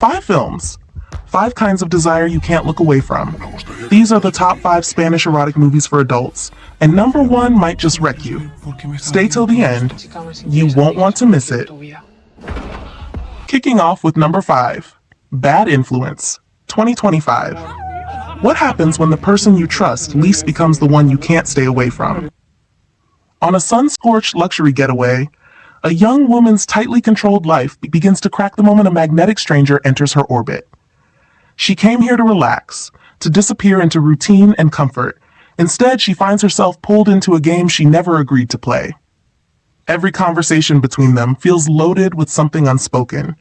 5 films. 5 kinds of desire you can't look away from. These are the top 5 Spanish erotic movies for adults, and number 1 might just wreck you. Stay till the end. You won't want to miss it. Kicking off with number 5, Bad Influence, 2025. What happens when the person you trust least becomes the one you can't stay away from? On a sun-scorched luxury getaway, a young woman's tightly controlled life begins to crack the moment a magnetic stranger enters her orbit. She came here to relax, to disappear into routine and comfort. Instead, she finds herself pulled into a game she never agreed to play. Every conversation between them feels loaded with something unspoken.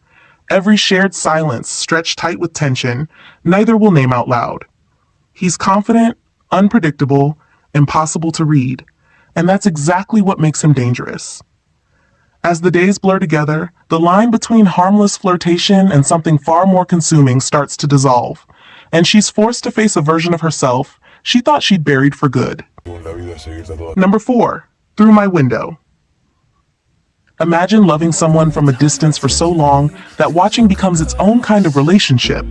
Every shared silence stretched tight with tension, neither will name out loud. He's confident, unpredictable, impossible to read, and that's exactly what makes him dangerous. As the days blur together, the line between harmless flirtation and something far more consuming starts to dissolve, and she's forced to face a version of herself she thought she'd buried for good. Number 4, Through My Window. Imagine loving someone from a distance for so long that watching becomes its own kind of relationship.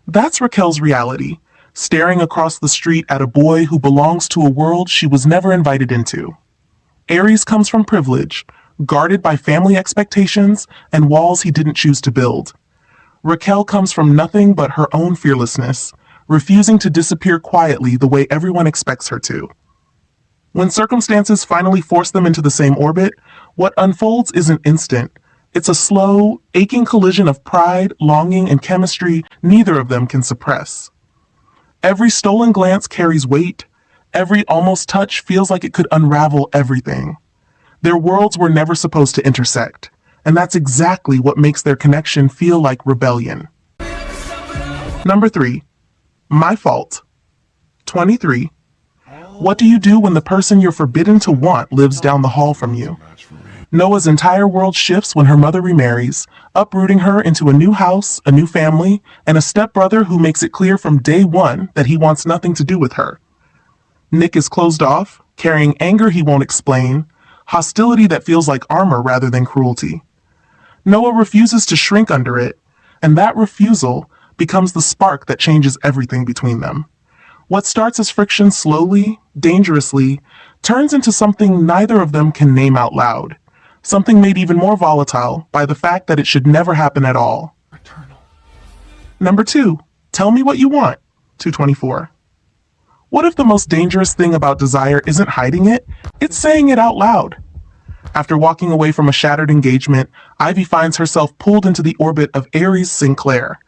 That's Raquel's reality, staring across the street at a boy who belongs to a world she was never invited into. Aries comes from privilege, guarded by family expectations and walls he didn't choose to build. Raquel comes from nothing but her own fearlessness, refusing to disappear quietly the way everyone expects her to. When circumstances finally force them into the same orbit, what unfolds isn't instant. It's a slow, aching collision of pride, longing, and chemistry neither of them can suppress. Every stolen glance carries weight. Every almost touch feels like it could unravel everything. Their worlds were never supposed to intersect, and that's exactly what makes their connection feel like rebellion. Number 3, My Fault, 23. What do you do when the person you're forbidden to want lives down the hall from you? Noah's entire world shifts when her mother remarries, uprooting her into a new house, a new family, and a stepbrother who makes it clear from day one that he wants nothing to do with her. Nick is closed off, carrying anger he won't explain, hostility that feels like armor rather than cruelty. Noah refuses to shrink under it, and that refusal becomes the spark that changes everything between them. What starts as friction slowly, dangerously, turns into something neither of them can name out loud, something made even more volatile by the fact that it should never happen at all. Eternal. Number 2, Tell Me What You Want, 224. What if the most dangerous thing about desire isn't hiding it, it's saying it out loud? After walking away from a shattered engagement, Ivy finds herself pulled into the orbit of Aries Sinclair,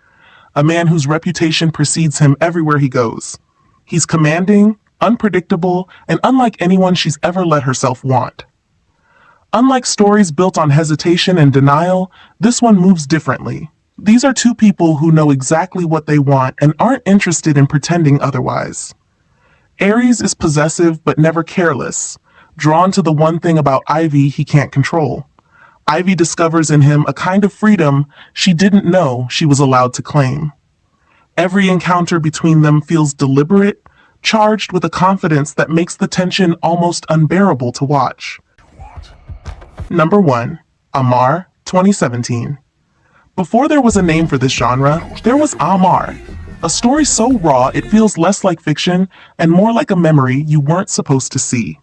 a man whose reputation precedes him everywhere he goes. He's commanding, unpredictable, and unlike anyone she's ever let herself want. Unlike stories built on hesitation and denial, this one moves differently. These are 2 people who know exactly what they want and aren't interested in pretending otherwise. Aries is possessive but never careless, drawn to the one thing about Ivy he can't control. Ivy discovers in him a kind of freedom she didn't know she was allowed to claim. Every encounter between them feels deliberate, charged with a confidence that makes the tension almost unbearable to watch. Number 1, Amar, 2017. Before there was a name for this genre, there was Amar, a story so raw it feels less like fiction and more like a memory you weren't supposed to see.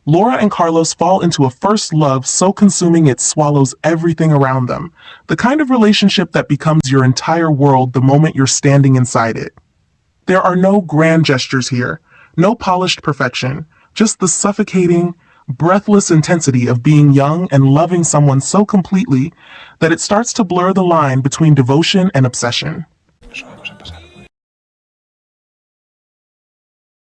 Laura and Carlos fall into a first love so consuming it swallows everything around them, the kind of relationship that becomes your entire world the moment you're standing inside it. There are no grand gestures here, no polished perfection, just the suffocating, breathless intensity of being young and loving someone so completely that it starts to blur the line between devotion and obsession.